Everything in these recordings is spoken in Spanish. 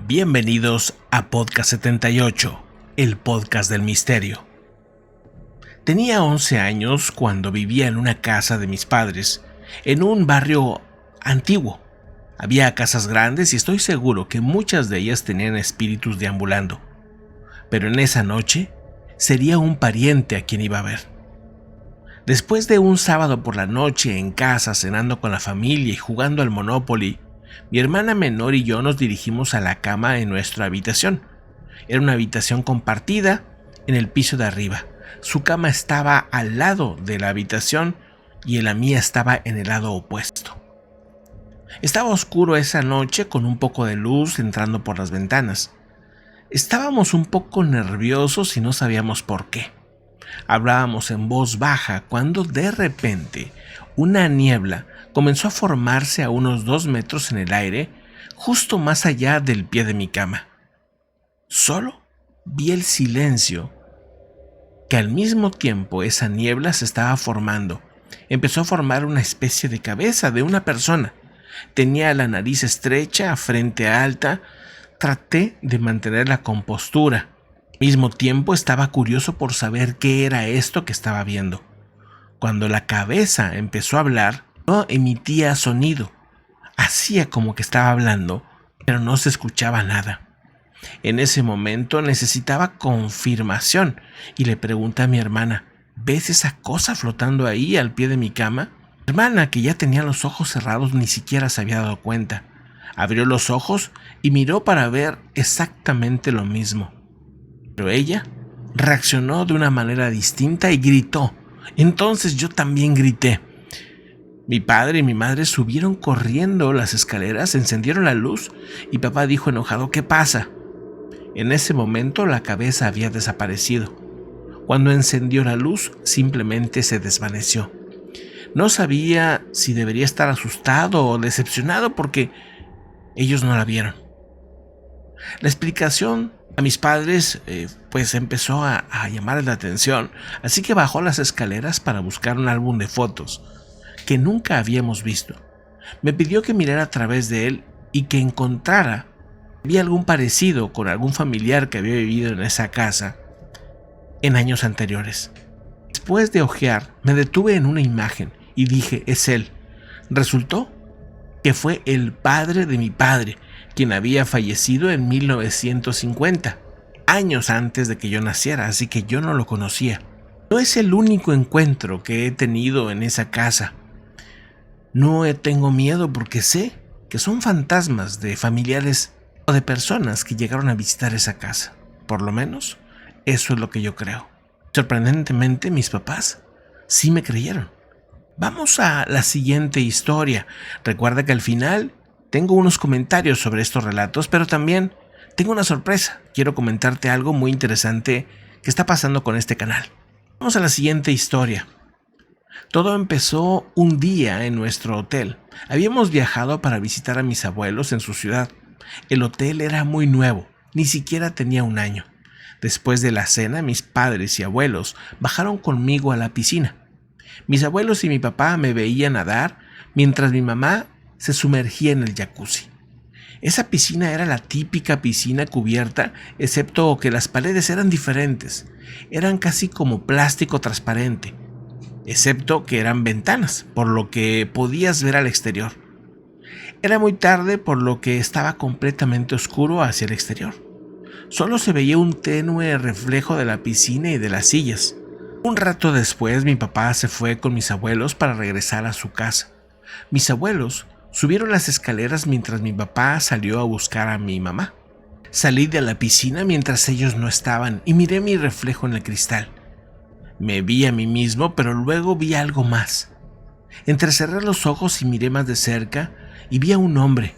Bienvenidos a Podcast 78, el podcast del misterio. Tenía 11 años cuando vivía en una casa de mis padres, en un barrio antiguo. Había casas grandes y estoy seguro que muchas de ellas tenían espíritus deambulando. Pero en esa noche sería un pariente a quien iba a ver. Después de un sábado por la noche en casa cenando con la familia y jugando al Monopoly, mi hermana menor y yo nos dirigimos a la cama en nuestra habitación. Era una habitación compartida en el piso de arriba. Su cama estaba al lado de la habitación y la mía estaba en el lado opuesto. Estaba oscuro esa noche con un poco de luz entrando por las ventanas. Estábamos un poco nerviosos y no sabíamos por qué. Hablábamos en voz baja cuando de repente una niebla comenzó a formarse a unos 2 metros en el aire, justo más allá del pie de mi cama. Solo vi el silencio, que al mismo tiempo esa niebla se estaba formando. Empezó a formar una especie de cabeza de una persona. Tenía la nariz estrecha, frente alta. Traté de mantener la compostura. Al mismo tiempo estaba curioso por saber qué era esto que estaba viendo. Cuando la cabeza empezó a hablar, no emitía sonido. Hacía como que estaba hablando, pero no se escuchaba nada. En ese momento necesitaba confirmación y le pregunté a mi hermana: ¿ves esa cosa flotando ahí al pie de mi cama? Mi hermana, que ya tenía los ojos cerrados, ni siquiera se había dado cuenta. Abrió los ojos y miró para ver exactamente lo mismo. Pero ella reaccionó de una manera distinta y gritó. Entonces yo también grité. Mi padre y mi madre subieron corriendo las escaleras, encendieron la luz y papá dijo enojado: ¿qué pasa? En ese momento la cabeza había desaparecido. Cuando encendió la luz, simplemente se desvaneció. No sabía si debería estar asustado o decepcionado porque ellos no la vieron. La explicación a mis padres pues empezó a llamar la atención, así que bajó las escaleras para buscar un álbum de fotos que nunca habíamos visto. Me pidió que mirara a través de él y que encontrara si había algún parecido con algún familiar que había vivido en esa casa en años anteriores. Después de hojear, me detuve en una imagen y dije: es él. Resultó que fue el padre de mi padre, quien había fallecido en 1950, años antes de que yo naciera, así que yo no lo conocía. No es el único encuentro que he tenido en esa casa. No tengo miedo porque sé que son fantasmas de familiares o de personas que llegaron a visitar esa casa. Por lo menos, eso es lo que yo creo. Sorprendentemente, mis papás sí me creyeron. Vamos a la siguiente historia. Recuerda que al final tengo unos comentarios sobre estos relatos, pero también tengo una sorpresa. Quiero comentarte algo muy interesante que está pasando con este canal. Vamos a la siguiente historia. Todo empezó un día en nuestro hotel. Habíamos viajado para visitar a mis abuelos en su ciudad. El hotel era muy nuevo, ni siquiera tenía un año. Después de la cena, mis padres y abuelos bajaron conmigo a la piscina. Mis abuelos y mi papá me veían nadar mientras mi mamá se sumergía en el jacuzzi. Esa piscina era la típica piscina cubierta, excepto que las paredes eran diferentes. Eran casi como plástico transparente, excepto que eran ventanas, por lo que podías ver al exterior. Era muy tarde, por lo que estaba completamente oscuro hacia el exterior. Solo se veía un tenue reflejo de la piscina y de las sillas. Un rato después, mi papá se fue con mis abuelos para regresar a su casa. Mis abuelos subieron las escaleras mientras mi papá salió a buscar a mi mamá. Salí de la piscina mientras ellos no estaban y miré mi reflejo en el cristal. Me vi a mí mismo, pero luego vi algo más. Entrecerré los ojos y miré más de cerca y vi a un hombre.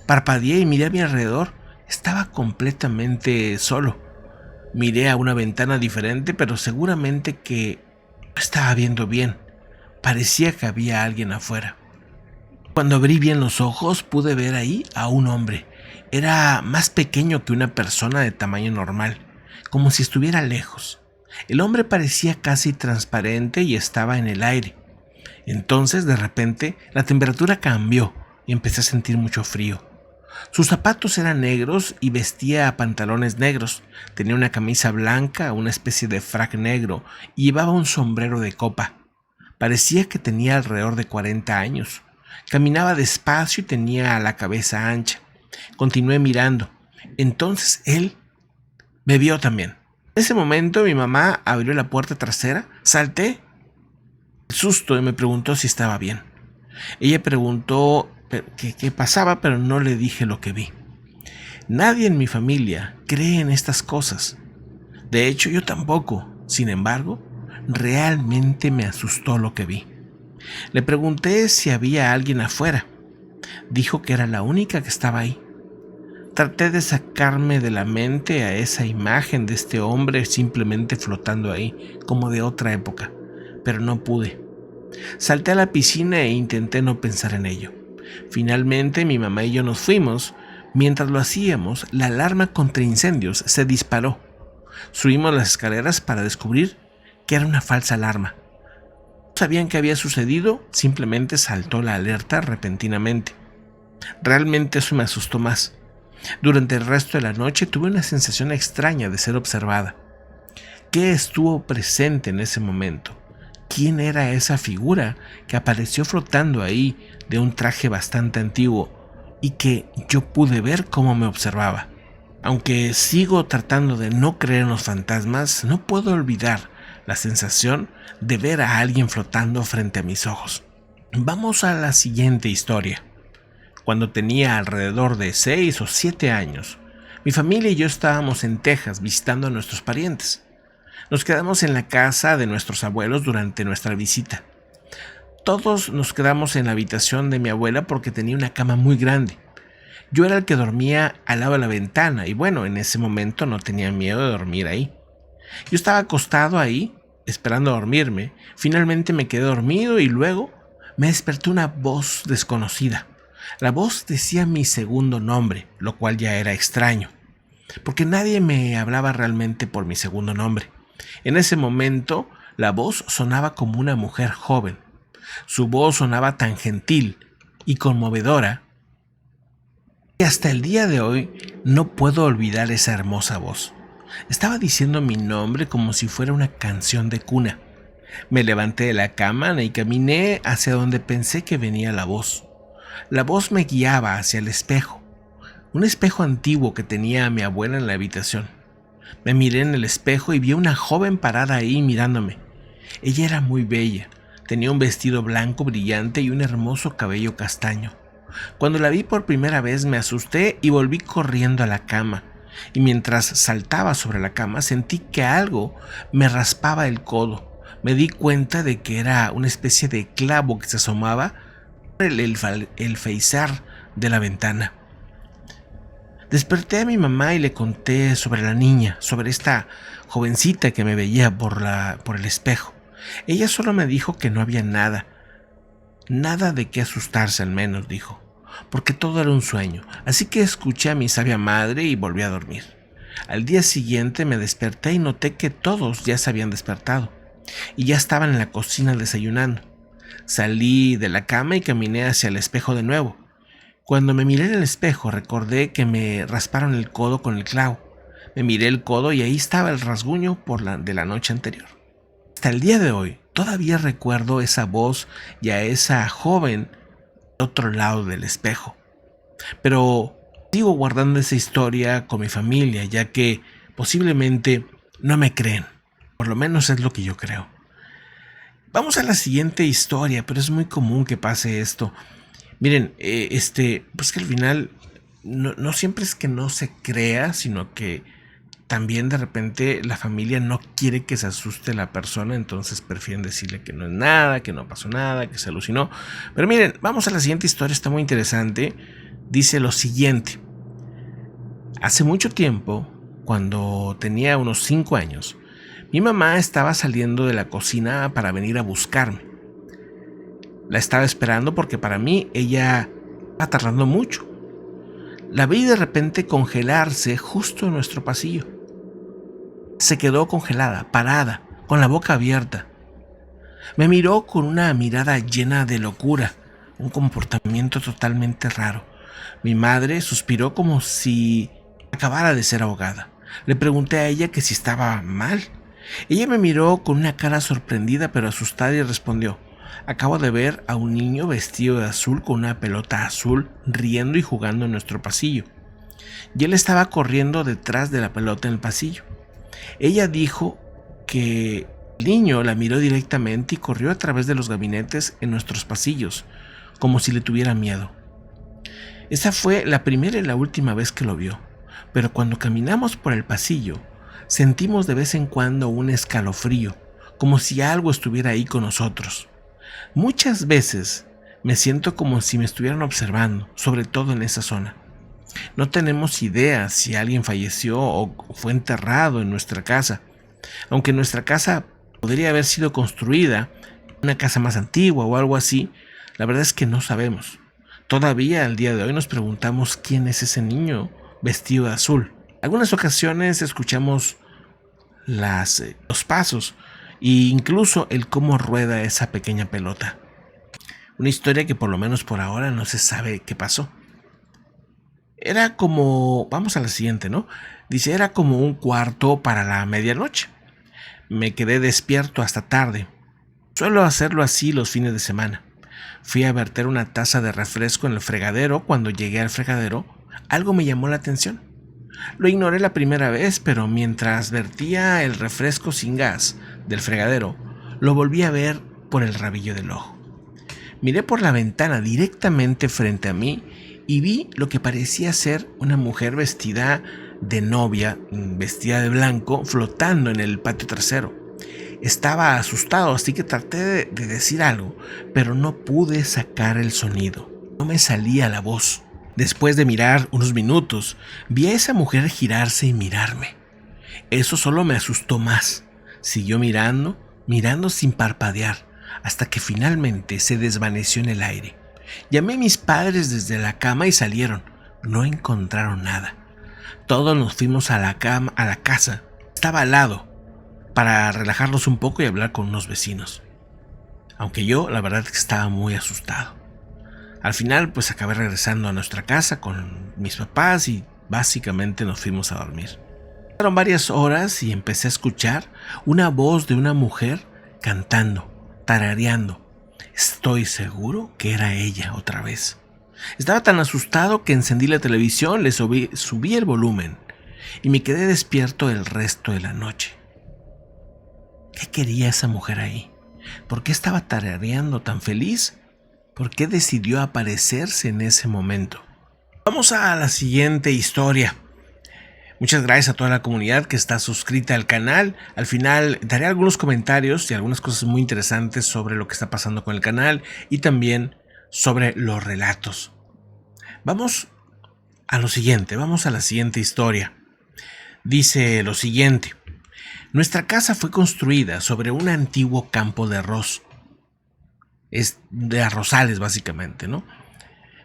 Parpadeé y miré a mi alrededor. Estaba completamente solo. Miré a una ventana diferente, pero seguramente que no estaba viendo bien. Parecía que había alguien afuera. Cuando abrí bien los ojos, pude ver ahí a un hombre. Era más pequeño que una persona de tamaño normal, como si estuviera lejos. El hombre parecía casi transparente y estaba en el aire. Entonces, de repente, la temperatura cambió y empecé a sentir mucho frío. Sus zapatos eran negros y vestía pantalones negros. Tenía una camisa blanca, una especie de frac negro y llevaba un sombrero de copa. Parecía que tenía alrededor de 40 años. Caminaba despacio y tenía la cabeza ancha. Continué mirando. Entonces él me vio también. En ese momento mi mamá abrió la puerta trasera. Salté el susto y me preguntó si estaba bien. Ella preguntó qué pasaba, pero no le dije lo que vi. Nadie en mi familia cree en estas cosas. De hecho, yo tampoco. Sin embargo, realmente me asustó lo que vi. Le pregunté si había alguien afuera. Dijo que era la única que estaba ahí. Traté de sacarme de la mente a esa imagen de este hombre simplemente flotando ahí, como de otra época, pero no pude. Salté a la piscina e intenté no pensar en ello. Finalmente mi mamá y yo nos fuimos. Mientras lo hacíamos, la alarma contra incendios se disparó. Subimos las escaleras para descubrir que era una falsa alarma. No sabían qué había sucedido, simplemente saltó la alerta repentinamente. Realmente eso me asustó más. Durante el resto de la noche tuve una sensación extraña de ser observada. ¿Qué estuvo presente en ese momento? ¿Quién era esa figura que apareció flotando ahí de un traje bastante antiguo y que yo pude ver cómo me observaba? Aunque sigo tratando de no creer en los fantasmas, no puedo olvidar la sensación de ver a alguien flotando frente a mis ojos. Vamos a la siguiente historia. Cuando tenía alrededor de 6 o 7 años, mi familia y yo estábamos en Texas visitando a nuestros parientes. Nos quedamos en la casa de nuestros abuelos durante nuestra visita. Todos nos quedamos en la habitación de mi abuela porque tenía una cama muy grande. Yo era el que dormía al lado de la ventana y bueno, en ese momento no tenía miedo de dormir ahí. Yo estaba acostado ahí, esperando a dormirme. Finalmente me quedé dormido y luego me despertó una voz desconocida. La voz decía mi segundo nombre, lo cual ya era extraño, porque nadie me hablaba realmente por mi segundo nombre. En ese momento, la voz sonaba como una mujer joven. Su voz sonaba tan gentil y conmovedora que hasta el día de hoy no puedo olvidar esa hermosa voz. Estaba diciendo mi nombre como si fuera una canción de cuna. Me levanté de la cama y caminé hacia donde pensé que venía la voz. La voz me guiaba hacia el espejo, un espejo antiguo que tenía a mi abuela en la habitación. Me miré en el espejo y vi a una joven parada ahí mirándome. Ella era muy bella, tenía un vestido blanco brillante y un hermoso cabello castaño. Cuando la vi por primera vez me asusté y volví corriendo a la cama, y mientras saltaba sobre la cama sentí que algo me raspaba el codo. Me di cuenta de que era una especie de clavo que se asomaba el faisar de la ventana. Desperté a mi mamá y le conté sobre la niña, sobre esta jovencita que me veía por el espejo. Ella solo me dijo que no había nada de qué asustarse al menos, dijo, porque todo era un sueño. Así que escuché a mi sabia madre y volví a dormir. Al día siguiente me desperté y noté que todos ya se habían despertado y ya estaban en la cocina desayunando. Salí de la cama y caminé hacia el espejo de nuevo. Cuando me miré en el espejo recordé que me rasparon el codo con el clavo. Me miré el codo y ahí estaba el rasguño de la noche anterior. Hasta el día de hoy todavía recuerdo esa voz y a esa joven al otro lado del espejo. Pero sigo guardando esa historia con mi familia, ya que posiblemente no me creen. Por lo menos es lo que yo creo. Vamos a la siguiente historia, pero es muy común que pase esto. Miren, pues que al final no siempre es que no se crea, sino que también de repente la familia no quiere que se asuste la persona, entonces prefieren decirle que no es nada, que no pasó nada, que se alucinó. Pero miren, vamos a la siguiente historia, está muy interesante. Dice lo siguiente. Hace mucho tiempo, cuando tenía unos 5 años, mi mamá estaba saliendo de la cocina para venir a buscarme. La estaba esperando porque para mí ella estaba tardando mucho. La vi de repente congelarse justo en nuestro pasillo. Se quedó congelada, parada, con la boca abierta. Me miró con una mirada llena de locura, un comportamiento totalmente raro. Mi madre suspiró como si acabara de ser ahogada. Le pregunté a ella que si estaba mal. Ella me miró con una cara sorprendida pero asustada y respondió: acabo de ver a un niño vestido de azul con una pelota azul riendo y jugando en nuestro pasillo. Y él estaba corriendo detrás de la pelota en el pasillo. Ella dijo que el niño la miró directamente y corrió a través de los gabinetes en nuestros pasillos, como si le tuviera miedo. Esa fue la primera y la última vez que lo vio, pero cuando caminamos por el pasillo, sentimos de vez en cuando un escalofrío, como si algo estuviera ahí con nosotros. Muchas veces me siento como si me estuvieran observando, sobre todo en esa zona. No tenemos idea si alguien falleció o fue enterrado en nuestra casa, aunque nuestra casa podría haber sido construida, una casa más antigua o algo así. La verdad es que no sabemos. Todavía al día de hoy nos preguntamos quién es ese niño vestido de azul. Algunas ocasiones escuchamos los pasos e incluso el cómo rueda esa pequeña pelota. Una historia que por lo menos por ahora no se sabe qué pasó. Era como, vamos a la siguiente, ¿no? Dice, era como un cuarto para la medianoche. Me quedé despierto hasta tarde. Suelo hacerlo así los fines de semana. Fui a verter una taza de refresco en el fregadero. Cuando llegué al fregadero, algo me llamó la atención. Lo ignoré la primera vez, pero mientras vertía el refresco sin gas del fregadero, lo volví a ver por el rabillo del ojo. Miré por la ventana directamente frente a mí y vi lo que parecía ser una mujer vestida de novia, vestida de blanco, flotando en el patio trasero. Estaba asustado, así que traté de decir algo, pero no pude sacar el sonido. No me salía la voz. Después de mirar unos minutos, vi a esa mujer girarse y mirarme. Eso solo me asustó más. Siguió mirando sin parpadear, hasta que finalmente se desvaneció en el aire. Llamé a mis padres desde la cama y salieron. No encontraron nada. Todos nos fuimos a la casa. Estaba al lado, para relajarnos un poco y hablar con unos vecinos. Aunque yo, la verdad, es que estaba muy asustado. Al final, pues acabé regresando a nuestra casa con mis papás y básicamente nos fuimos a dormir. Pasaron varias horas y empecé a escuchar una voz de una mujer cantando, tarareando. Estoy seguro que era ella otra vez. Estaba tan asustado que encendí la televisión, le subí el volumen y me quedé despierto el resto de la noche. ¿Qué quería esa mujer ahí? ¿Por qué estaba tarareando tan feliz? ¿Por qué decidió aparecerse en ese momento? Vamos a la siguiente historia. Muchas gracias a toda la comunidad que está suscrita al canal. Al final daré algunos comentarios y algunas cosas muy interesantes sobre lo que está pasando con el canal y también sobre los relatos. Vamos a la siguiente historia. Dice lo siguiente. Nuestra casa fue construida sobre un antiguo campo de arroz. Es de arrozales básicamente, ¿no?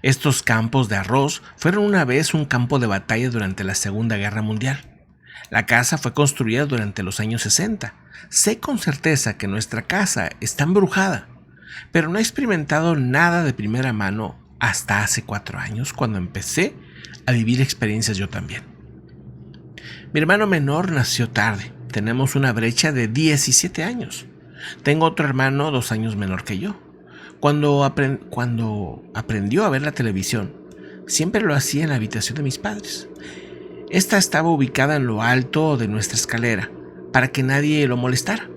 Estos campos de arroz fueron una vez un campo de batalla durante la Segunda Guerra Mundial. La casa fue construida durante los años 60. Sé con certeza que nuestra casa está embrujada, pero no he experimentado nada de primera mano hasta hace 4 años, cuando empecé a vivir experiencias yo también. Mi hermano menor nació tarde. Tenemos una brecha de 17 años. Tengo otro hermano 2 años menor que yo. Cuando aprendió a ver la televisión, siempre lo hacía en la habitación de mis padres. Esta estaba ubicada en lo alto de nuestra escalera, para que nadie lo molestara.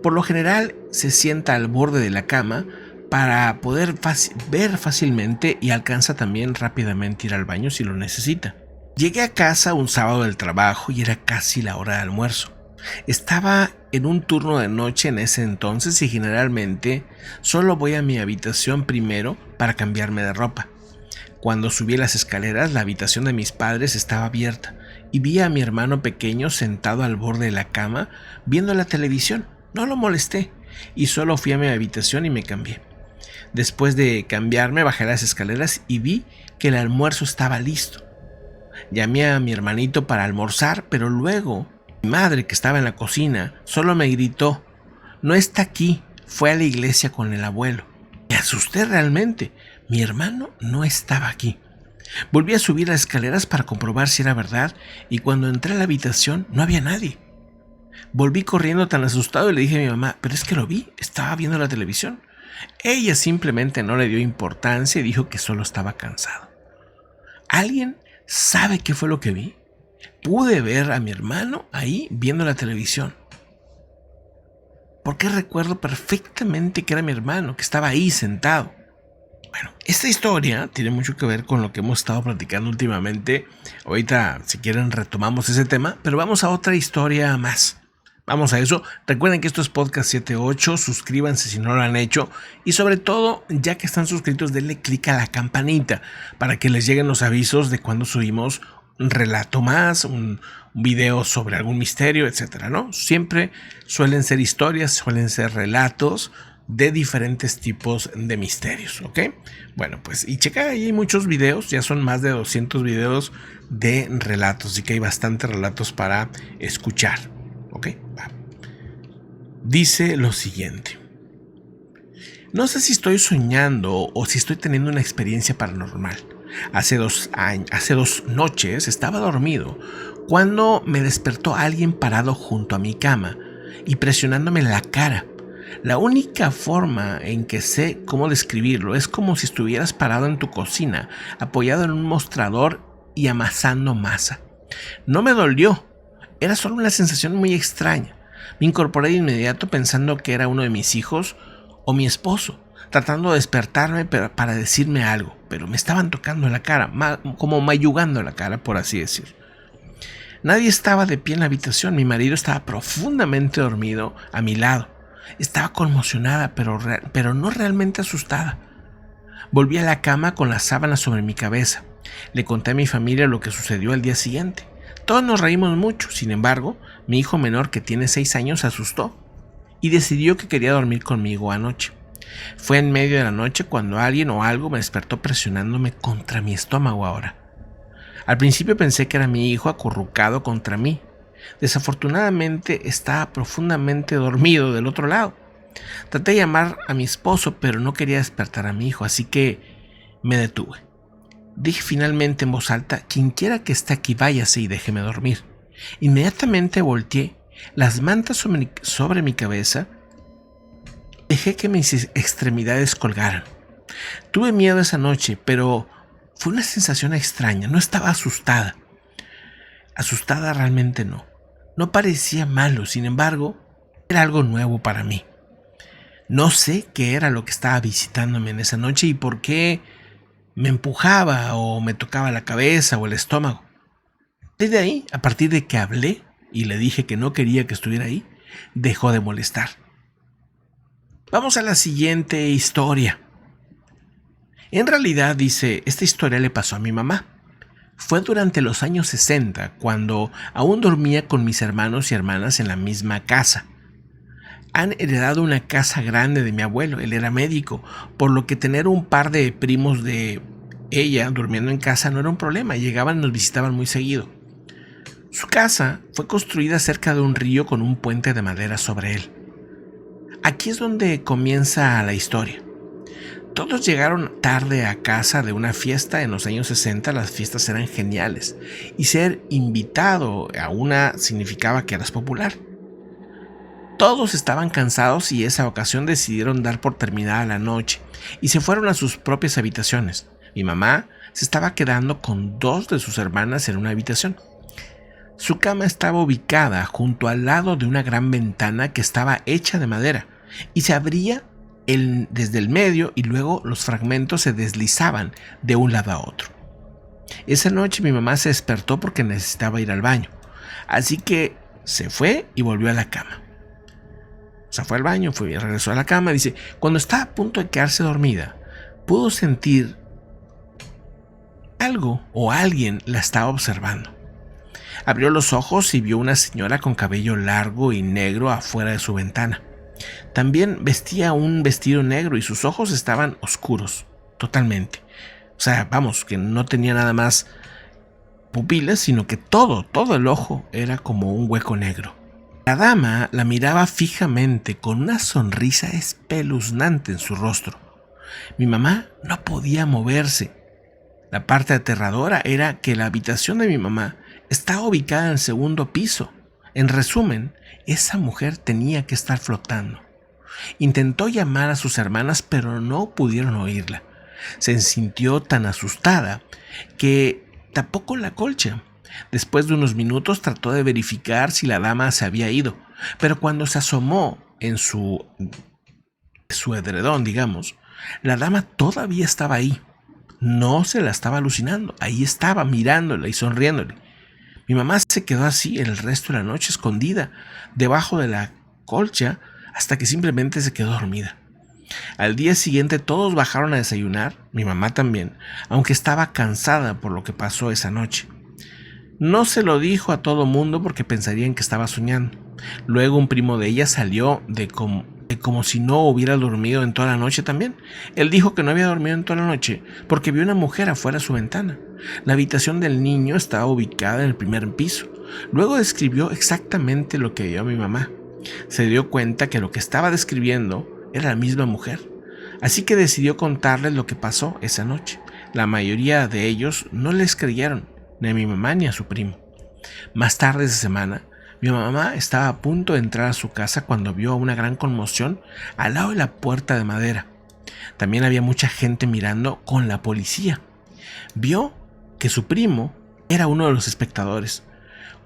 Por lo general, se sienta al borde de la cama para poder ver fácilmente y alcanza también rápidamente ir al baño si lo necesita. Llegué a casa un sábado del trabajo y era casi la hora de almuerzo. Estaba en un turno de noche en ese entonces y generalmente solo voy a mi habitación primero para cambiarme de ropa. Cuando subí las escaleras, la habitación de mis padres estaba abierta y vi a mi hermano pequeño sentado al borde de la cama viendo la televisión. No lo molesté y solo fui a mi habitación y me cambié. Después de cambiarme, bajé las escaleras y vi que el almuerzo estaba listo. Llamé a mi hermanito para almorzar, pero luego mi madre, que estaba en la cocina, solo me gritó: «No está aquí, fue a la iglesia con el abuelo». Me asusté realmente. Mi hermano no estaba aquí. Volví a subir las escaleras para comprobar si era verdad y cuando entré a la habitación no había nadie. Volví corriendo tan asustado y le dije a mi mamá, pero es que lo vi, estaba viendo la televisión. Ella simplemente no le dio importancia y dijo que solo estaba cansado. ¿Alguien sabe qué fue lo que vi? Pude ver a mi hermano ahí viendo la televisión. Porque recuerdo perfectamente que era mi hermano, que estaba ahí sentado. Bueno, esta historia tiene mucho que ver con lo que hemos estado platicando últimamente. Ahorita, si quieren, retomamos ese tema, pero vamos a otra historia más. Vamos a eso. Recuerden que esto es Podcast 78. Suscríbanse si no lo han hecho. Y sobre todo, ya que están suscritos, denle clic a la campanita para que les lleguen los avisos de cuando subimos un relato más, un video sobre algún misterio, etcétera, ¿no? Siempre suelen ser historias, suelen ser relatos de diferentes tipos de misterios, ¿ok? Bueno, pues, y checa, ahí hay muchos videos, ya son más de 200 videos de relatos, así que hay bastantes relatos para escuchar, ¿ok? Va. Dice lo siguiente. No sé si estoy soñando o si estoy teniendo una experiencia paranormal. Hace dos noches estaba dormido cuando me despertó alguien parado junto a mi cama y presionándome la cara. La única forma en que sé cómo describirlo es como si estuvieras parado en tu cocina, apoyado en un mostrador y amasando masa. No me dolió, era solo una sensación muy extraña. Me incorporé de inmediato pensando que era uno de mis hijos o mi esposo, tratando de despertarme para decirme algo, pero me estaban tocando la cara, como mayugando la cara, por así decir. Nadie estaba de pie en la habitación, mi marido estaba profundamente dormido a mi lado. Estaba conmocionada, pero no realmente asustada. Volví a la cama con la sábana sobre mi cabeza. Le conté a mi familia lo que sucedió al día siguiente. Todos nos reímos mucho, sin embargo, mi hijo menor, que tiene 6 años, se asustó y decidió que quería dormir conmigo anoche. Fue en medio de la noche cuando alguien o algo me despertó presionándome contra mi estómago ahora. Al principio pensé que era mi hijo acurrucado contra mí. Desafortunadamente estaba profundamente dormido del otro lado. Traté de llamar a mi esposo, pero no quería despertar a mi hijo, así que me detuve. Dije finalmente en voz alta, quienquiera que esté aquí váyase y déjeme dormir. Inmediatamente volteé, las mantas sobre mi cabeza, dejé que mis extremidades colgaran. Tuve miedo esa noche, pero fue una sensación extraña, no estaba asustada. Asustada realmente no. No parecía malo, sin embargo, era algo nuevo para mí. No sé qué era lo que estaba visitándome en esa noche y por qué me empujaba o me tocaba la cabeza o el estómago. Desde ahí, a partir de que hablé y le dije que no quería que estuviera ahí, dejó de molestar. Vamos a la siguiente historia. En realidad, dice, esta historia le pasó a mi mamá. Fue durante los años 60, cuando aún dormía con mis hermanos y hermanas en la misma casa. Han heredado una casa grande de mi abuelo, él era médico, por lo que tener un par de primos de ella durmiendo en casa no era un problema, llegaban y nos visitaban muy seguido. Su casa fue construida cerca de un río con un puente de madera sobre él. Aquí es donde comienza la historia. Todos llegaron tarde a casa de una fiesta en los años 60, las fiestas eran geniales, y ser invitado a una significaba que eras popular. Todos estaban cansados y esa ocasión decidieron dar por terminada la noche y se fueron a sus propias habitaciones. Mi mamá se estaba quedando con 2 de sus hermanas en una habitación. Su cama estaba ubicada junto al lado de una gran ventana que estaba hecha de madera y se abría desde el medio y luego los fragmentos se deslizaban de un lado a otro. Esa noche mi mamá se despertó porque necesitaba ir al baño, así que se fue y volvió a la cama. O sea, fue al baño, regresó a la cama. Dice, cuando estaba a punto de quedarse dormida, pudo sentir algo o alguien la estaba observando. Abrió los ojos y vio una señora con cabello largo y negro afuera de su ventana. También vestía un vestido negro y sus ojos estaban oscuros, totalmente. O sea, vamos, que no tenía nada más pupilas, sino que todo el ojo era como un hueco negro. La dama la miraba fijamente con una sonrisa espeluznante en su rostro. Mi mamá no podía moverse. La parte aterradora era que la habitación de mi mamá estaba ubicada en el segundo piso. En resumen, esa mujer tenía que estar flotando. Intentó llamar a sus hermanas, pero no pudieron oírla. Se sintió tan asustada que tapó con la colcha. Después de unos minutos trató de verificar si la dama se había ido, pero cuando se asomó en su edredón, digamos, la dama todavía estaba ahí. No se la estaba alucinando, ahí estaba mirándola y sonriéndole. Mi mamá se quedó así el resto de la noche escondida debajo de la colcha hasta que simplemente se quedó dormida. Al día siguiente todos bajaron a desayunar, mi mamá también, aunque estaba cansada por lo que pasó esa noche. No se lo dijo a todo mundo porque pensarían que estaba soñando. Luego un primo de ella salió de como si no hubiera dormido en toda la noche también. Él dijo que no había dormido en toda la noche porque vio una mujer afuera de su ventana. La habitación del niño estaba ubicada en el primer piso. Luego describió exactamente lo que vio mi mamá. Se dio cuenta que lo que estaba describiendo era la misma mujer. Así que decidió contarles lo que pasó esa noche. La mayoría de ellos no les creyeron, ni a mi mamá ni a su primo. Más tarde esa semana, mi mamá estaba a punto de entrar a su casa cuando vio una gran conmoción al lado de la puerta de madera. También había mucha gente mirando con la policía. Vio que su primo era uno de los espectadores.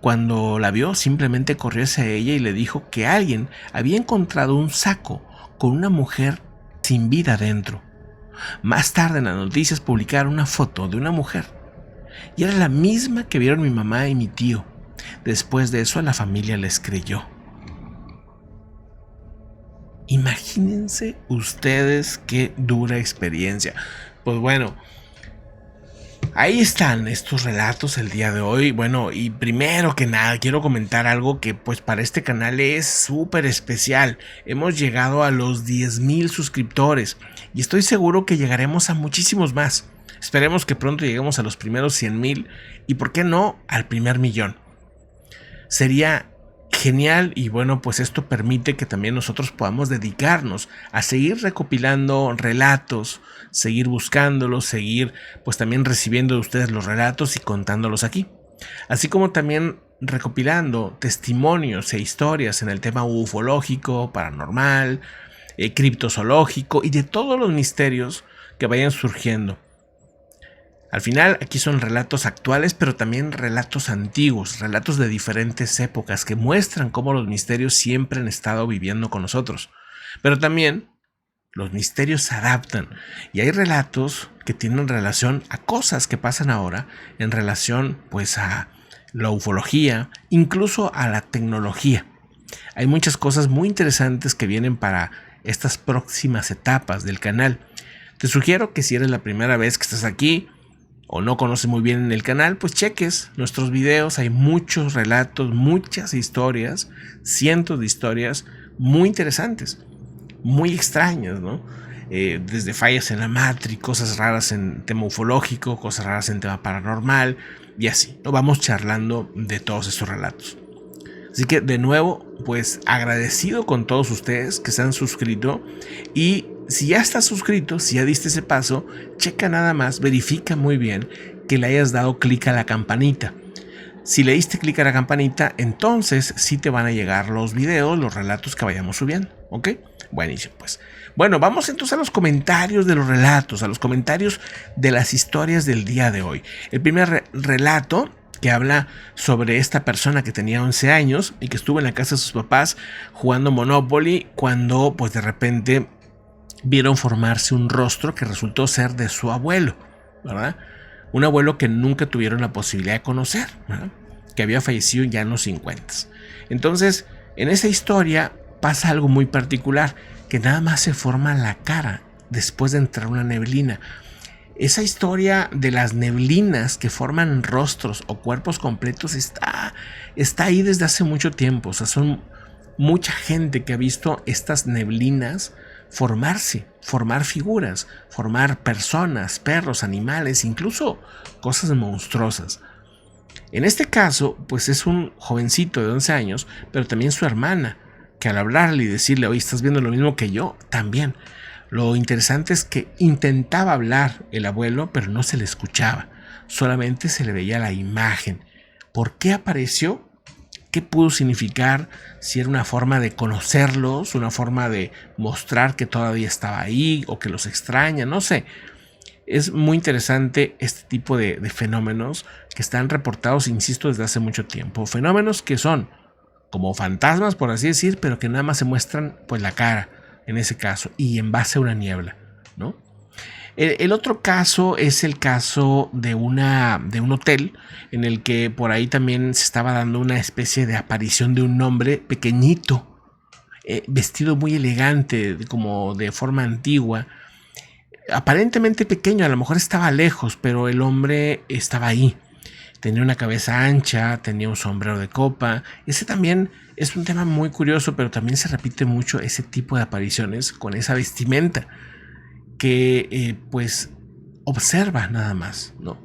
Cuando la vio, simplemente corrió hacia ella y le dijo que alguien había encontrado un saco con una mujer sin vida dentro. Más tarde en las noticias publicaron una foto de una mujer y era la misma que vieron mi mamá y mi tío. Después de eso la familia les creyó. Imagínense ustedes qué dura experiencia. Pues bueno, ahí están estos relatos el día de hoy. Bueno, y primero que nada quiero comentar algo que pues para este canal es súper especial. Hemos llegado a los 10,000 suscriptores y estoy seguro que llegaremos a muchísimos más. Esperemos que pronto lleguemos a los primeros 100,000 y por qué no al primer millón. Sería genial y bueno, pues esto permite que también nosotros podamos dedicarnos a seguir recopilando relatos, seguir buscándolos, seguir pues también recibiendo de ustedes los relatos y contándolos aquí. Así como también recopilando testimonios e historias en el tema ufológico, paranormal, criptozoológico y de todos los misterios que vayan surgiendo. Al final, aquí son relatos actuales, pero también relatos antiguos, relatos de diferentes épocas que muestran cómo los misterios siempre han estado viviendo con nosotros. Pero también los misterios se adaptan y hay relatos que tienen relación a cosas que pasan ahora en relación pues a la ufología, incluso a la tecnología. Hay muchas cosas muy interesantes que vienen para estas próximas etapas del canal. Te sugiero que si eres la primera vez que estás aquí, o no conoces muy bien el canal, pues cheques nuestros videos. Hay muchos relatos, muchas historias, cientos de historias muy interesantes, muy extrañas, ¿no? Desde fallas en la Matrix, cosas raras en tema ufológico, cosas raras en tema paranormal y así. ¿No? Vamos charlando de todos estos relatos. Así que de nuevo, pues agradecido con todos ustedes que se han suscrito y si ya estás suscrito, si ya diste ese paso, checa nada más, verifica muy bien que le hayas dado clic a la campanita. Si le diste clic a la campanita, entonces sí te van a llegar los videos, los relatos que vayamos subiendo, ¿ok? Buenísimo, pues. Bueno, vamos entonces a los comentarios de los relatos, a los comentarios de las historias del día de hoy. El primer relato que habla sobre esta persona que tenía 11 años y que estuvo en la casa de sus papás jugando Monopoly cuando pues de repente vieron formarse un rostro que resultó ser de su abuelo, ¿verdad? Un abuelo que nunca tuvieron la posibilidad de conocer, ¿verdad? Que había fallecido ya en los 50. Entonces, en esa historia pasa algo muy particular, que nada más se forma la cara después de entrar una neblina. Esa historia de las neblinas que forman rostros o cuerpos completos está ahí desde hace mucho tiempo. O sea, son mucha gente que ha visto estas neblinas formarse, formar figuras, formar personas, perros, animales, incluso cosas monstruosas. En este caso, pues es un jovencito de 11 años, pero también su hermana, que al hablarle y decirle, oye, ¿estás viendo lo mismo que yo? También Lo interesante es que intentaba hablar el abuelo, pero no se le escuchaba, solamente se le veía la imagen. ¿Por qué apareció? ¿Qué pudo significar? Si era una forma de conocerlos, una forma de mostrar que todavía estaba ahí o que los extraña, no sé. Es muy interesante este tipo de fenómenos que están reportados, insisto, desde hace mucho tiempo. Fenómenos que son como fantasmas, por así decir, pero que nada más se muestran pues la cara, en ese caso, y en base a una niebla, ¿no? El otro caso es el caso de un hotel en el que por ahí también se estaba dando una especie de aparición de un hombre pequeñito, vestido muy elegante, como de forma antigua, aparentemente pequeño, a lo mejor estaba lejos, pero el hombre estaba ahí. Tenía una cabeza ancha, tenía un sombrero de copa. Ese también es un tema muy curioso, pero también se repite mucho ese tipo de apariciones con esa vestimenta que pues observa nada más, ¿no?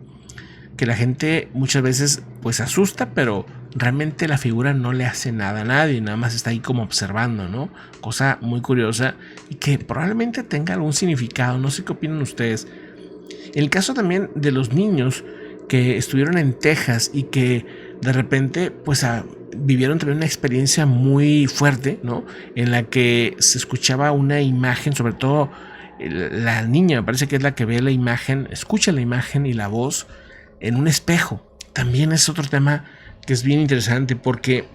Que la gente muchas veces pues asusta, pero realmente la figura no le hace nada a nadie, nada más está ahí como observando, ¿no? Cosa muy curiosa y que probablemente tenga algún significado, no sé qué opinan ustedes. En el caso también de los niños que estuvieron en Texas y que de repente pues vivieron también una experiencia muy fuerte, ¿no? En la que se escuchaba una imagen, sobre todo la niña, me parece que es la que ve la imagen, escucha la imagen y la voz en un espejo. También es otro tema que es bien interesante porque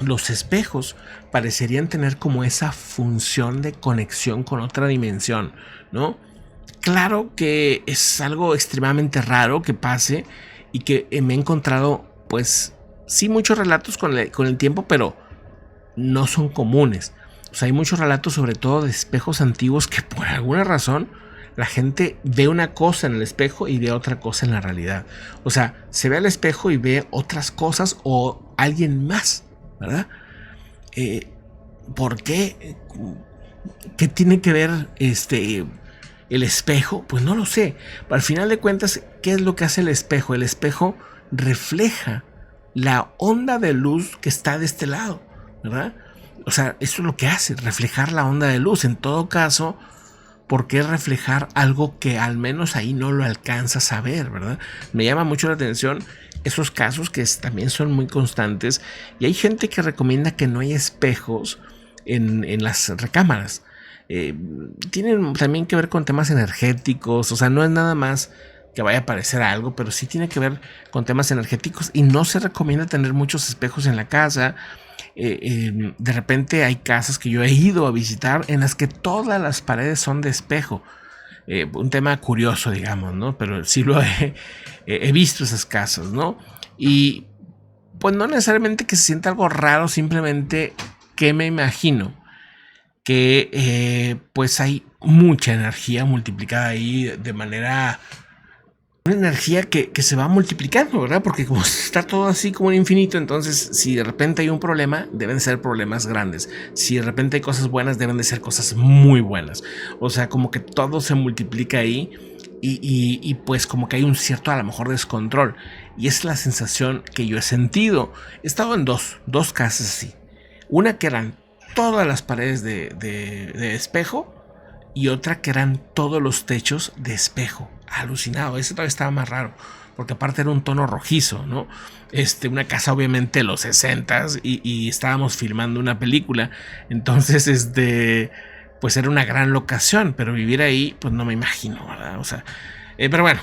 los espejos parecerían tener como esa función de conexión con otra dimensión, ¿no? Claro que es algo extremadamente raro que pase y que me he encontrado, pues, sí, muchos relatos con el tiempo, pero no son comunes. O sea, hay muchos relatos, sobre todo de espejos antiguos, que por alguna razón la gente ve una cosa en el espejo y ve otra cosa en la realidad. O sea, se ve al espejo y ve otras cosas o alguien más, ¿verdad? ¿Por qué? ¿Qué tiene que ver el espejo? Pues no lo sé. Pero al final de cuentas, ¿qué es lo que hace el espejo? El espejo refleja la onda de luz que está de este lado, ¿verdad? O sea, eso es lo que hace, reflejar la onda de luz. En todo caso, ¿por qué reflejar algo que al menos ahí no lo alcanzas a ver, verdad? Me llama mucho la atención esos casos que también son muy constantes. Y hay gente que recomienda que no hay espejos en las recámaras. Tienen también que ver con temas energéticos. O sea, no es nada más que vaya a aparecer algo, pero sí tiene que ver con temas energéticos. Y no se recomienda tener muchos espejos en la casa. De repente hay casas que yo he ido a visitar en las que todas las paredes son de espejo. Un tema curioso, digamos, ¿no? Pero sí lo he visto esas casas, ¿no? Y pues no necesariamente que se sienta algo raro, simplemente que me imagino que pues hay mucha energía multiplicada ahí de manera... Una energía que se va multiplicando, ¿verdad? Porque como está todo así como en infinito, entonces si de repente hay un problema, deben ser problemas grandes. Si de repente hay cosas buenas, deben de ser cosas muy buenas. O sea, como que todo se multiplica ahí y pues como que hay un cierto a lo mejor descontrol. Y es la sensación que yo he sentido. He estado en dos casas así. Una que eran todas las paredes de espejo y otra que eran todos los techos de espejo. Alucinado, ese todavía estaba más raro, porque aparte era un tono rojizo, ¿no? Una casa obviamente de los 60s y estábamos filmando una película, entonces pues era una gran locación, pero vivir ahí pues no me imagino, ¿verdad? O sea, pero bueno,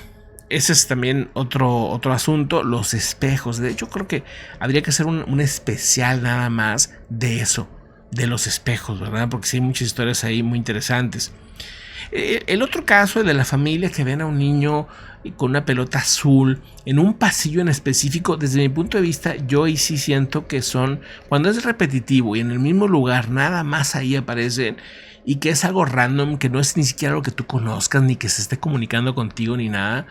ese es también otro asunto, los espejos. De hecho creo que habría que hacer un especial nada más de eso, de los espejos, ¿verdad? Porque sí hay muchas historias ahí muy interesantes. El otro caso, el de la familia que ven a un niño con una pelota azul en un pasillo en específico, desde mi punto de vista, yo ahí sí siento que son, cuando es repetitivo y en el mismo lugar, nada más ahí aparecen y que es algo random, que no es ni siquiera algo que tú conozcas, ni que se esté comunicando contigo, ni nada.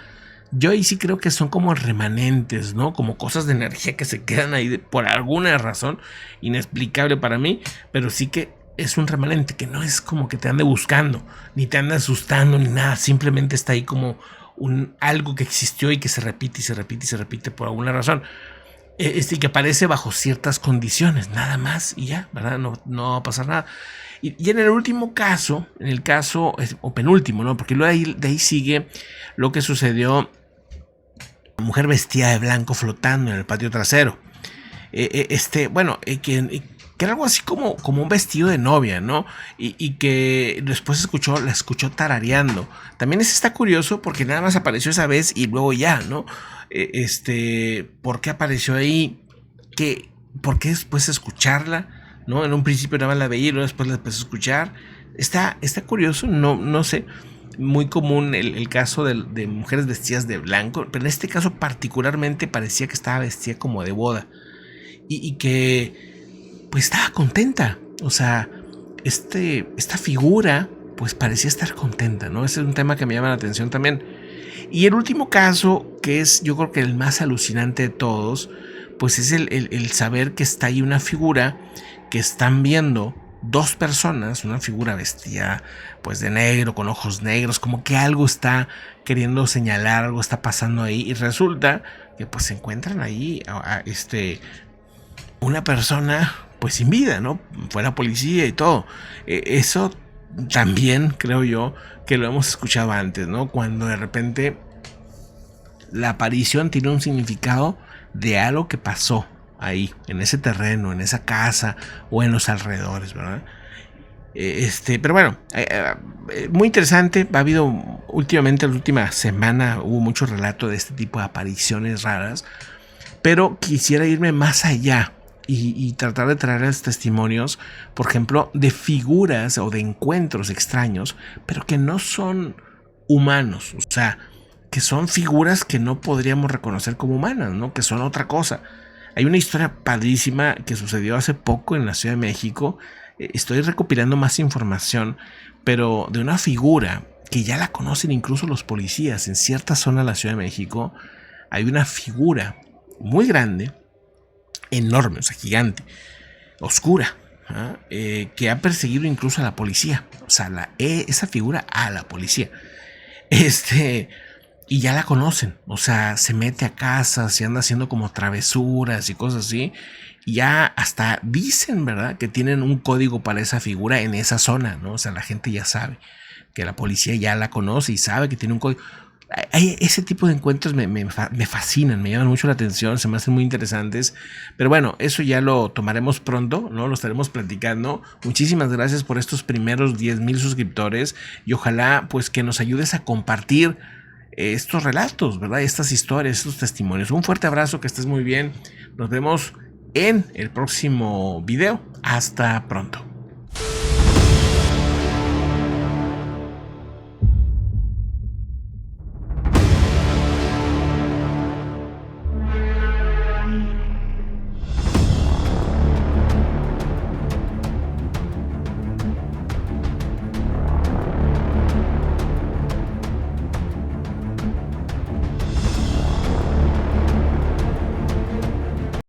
Yo ahí sí creo que son como remanentes, ¿no? Como cosas de energía que se quedan ahí por alguna razón inexplicable para mí, pero sí que es un remanente que no es como que te ande buscando, ni te ande asustando, ni nada. Simplemente está ahí como algo que existió y que se repite y se repite y se repite por alguna razón. Que aparece bajo ciertas condiciones, nada más y ya, ¿verdad? No va a pasar nada. Y en el último caso, o penúltimo, ¿no? Porque luego de ahí sigue lo que sucedió, una mujer vestida de blanco flotando en el patio trasero. Que era algo así como un vestido de novia, ¿no? Y que después la escuchó tarareando. También está curioso porque nada más apareció esa vez y luego ya, ¿no? ¿Por qué apareció ahí? ¿Por qué después escucharla? ¿No? En un principio nada más la veía y luego después la empecé a escuchar. Está curioso, no sé. Muy común el caso de mujeres vestidas de blanco, pero en este caso particularmente parecía que estaba vestida como de boda. Y que pues estaba contenta. O sea, esta figura pues parecía estar contenta, ¿no? Ese es un tema que me llama la atención también. Y el último caso, que es yo creo que el más alucinante de todos, pues es el saber que está ahí una figura que están viendo dos personas, una figura vestida pues de negro, con ojos negros, como que algo está queriendo señalar, algo está pasando ahí, y resulta que pues se encuentran ahí una persona pues sin vida, ¿no? Fue la policía y todo. Eso también creo yo que lo hemos escuchado antes, ¿no? Cuando de repente la aparición tiene un significado de algo que pasó ahí, en ese terreno, en esa casa o en los alrededores, ¿verdad? Pero bueno, muy interesante. Ha habido últimamente, la última semana, hubo mucho relato de este tipo de apariciones raras, pero quisiera irme más allá y tratar de traerles testimonios, por ejemplo, de figuras o de encuentros extraños, pero que no son humanos, o sea, que son figuras que no podríamos reconocer como humanas, ¿no? Que son otra cosa. Hay una historia padrísima que sucedió hace poco en la Ciudad de México. Estoy recopilando más información, pero de una figura que ya la conocen incluso los policías. En cierta zona de la Ciudad de México hay una figura muy grande, enorme, o sea, gigante, oscura, que ha perseguido incluso a la policía. O sea, esa figura a la policía. Y ya la conocen, o sea, se mete a casas y anda haciendo como travesuras y cosas así. Y ya hasta dicen, ¿verdad?, que tienen un código para esa figura en esa zona, ¿no? O sea, la gente ya sabe que la policía ya la conoce y sabe que tiene un código. Ese tipo de encuentros me fascinan, me llaman mucho la atención, se me hacen muy interesantes. Pero bueno, eso ya lo tomaremos pronto, ¿no? Lo estaremos platicando. Muchísimas gracias por estos primeros 10,000 suscriptores y ojalá pues que nos ayudes a compartir estos relatos, ¿verdad? Estas historias, estos testimonios. Un fuerte abrazo, que estés muy bien. Nos vemos en el próximo video. Hasta pronto.